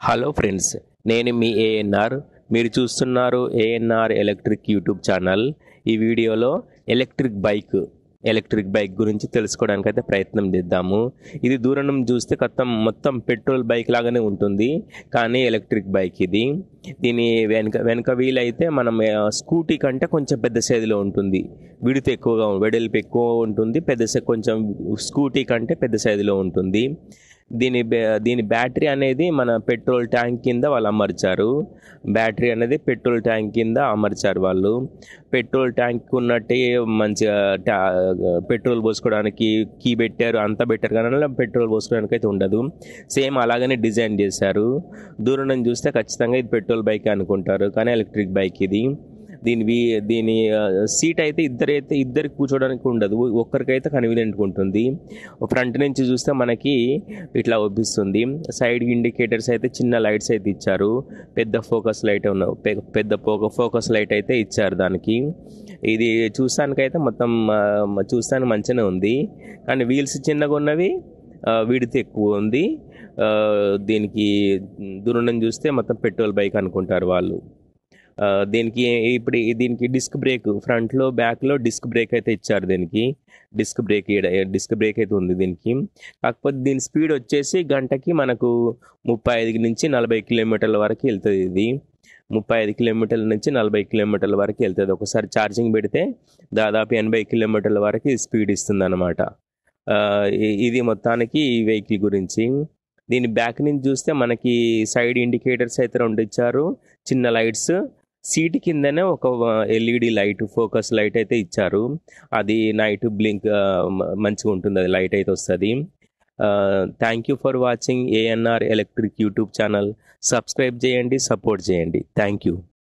Hello friends, నేను మీ ఏఎన్ఆర్. మీరు చూస్తున్నారు ఏఎన్ఆర్ ఎలక్ట్రిక్ యూట్యూబ్ ఛానల్. ఈ వీడియోలో ఎలక్ట్రిక్ బైక్ గురించి తెలుసుకోవడానికి అయితే ప్రయత్నం చేద్దాము. ఇది దూరం నుంచి చూస్తే మొత్తం పెట్రోల్ బైక్ లాగానే ఉంటుంది, కానీ ఎలక్ట్రిక్ బైక్ ఇది. దీని వెనక వీల్ అయితే మనం స్కూటీ కంటే కొంచెం పెద్ద సైజులో ఉంటుంది. వెడల్పు ఎక్కువ ఉంటుంది, కొంచెం స్కూటీ కంటే పెద్ద సైజులో ఉంటుంది. దీని బ్యాటరీ అనేది మన పెట్రోల్ ట్యాంక్ కింద వాళ్ళు అమర్చారు. వాళ్ళు పెట్రోల్ ట్యాంక్ ఉన్నట్టే మంచిగా పెట్రోల్ పోసుకోవడానికి కీ పెట్టారు, అంతా పెట్టారు, కానీ పెట్రోల్ పోసుకోవడానికి అయితే ఉండదు. సేమ్ అలాగనే డిజైన్ చేశారు. దూరం నుంచి చూస్తే ఖచ్చితంగా ఇది పెట్రోల్ బైక్ అనుకుంటారు, కానీ ఎలక్ట్రిక్ బైక్ ఇది. దీని సీట్ అయితే ఇద్దరికి కూర్చోడానికి ఉండదు, ఒక్కరికైతే కన్వీనియంట్గా ఉంటుంది. ఫ్రంట్ నుంచి చూస్తే మనకి ఇట్లా ఒప్పిస్తుంది. సైడ్ ఇండికేటర్స్ అయితే చిన్న లైట్స్ అయితే ఇచ్చారు. పెద్ద ఫోకస్ లైట్ అయితే ఇచ్చారు దానికి. ఇది చూస్తానికైతే చూస్తానికి మంచిగానే ఉంది, కానీ వీల్స్ చిన్నగా ఉన్నవి, విడ్త్ ఎక్కువ ఉంది. దీనికి దూరం నుంచి చూస్తే మొత్తం పెట్రోల్ బైక్ అనుకుంటారు వాళ్ళు. దీనికి డిస్క్ బ్రేక్ ఫ్రంట్లో బ్యాక్లో డిస్క్ బ్రేక్ అయితే ఇచ్చారు. దీనికి డిస్క్ బ్రేక్ అయితే ఉంది దీనికి. కాకపోతే దీని స్పీడ్ వచ్చేసి గంటకి మనకు 35 నుంచి 40 కిలోమీటర్ల వరకు వెళ్తుంది. ఇది 35 కిలోమీటర్ల నుంచి 40 కిలోమీటర్ల వరకు వెళ్తుంది. ఒకసారి ఛార్జింగ్ పెడితే దాదాపు 80 కిలోమీటర్ల వరకు స్పీడ్ ఇస్తుంది అన్నమాట. ఇది మొత్తానికి ఈ వెహికల్ గురించి. దీని బ్యాక్ నుంచి చూస్తే మనకి సైడ్ ఇండికేటర్స్ అయితే 2 ఇచ్చారు, చిన్న లైట్స్. సీట్ కిందనే ఒక ఎల్ఈడి లైట్, ఫోకస్ లైట్ అయితే ఇచ్చారు. అది నైట్ బ్లింక్ మంచిగా ఉంటుంది, అది లైట్ అయితే వస్తుంది. Thank you for watching ANR electric YouTube channel. Subscribe చేయండి, సపోర్ట్ చేయండి. Thank you.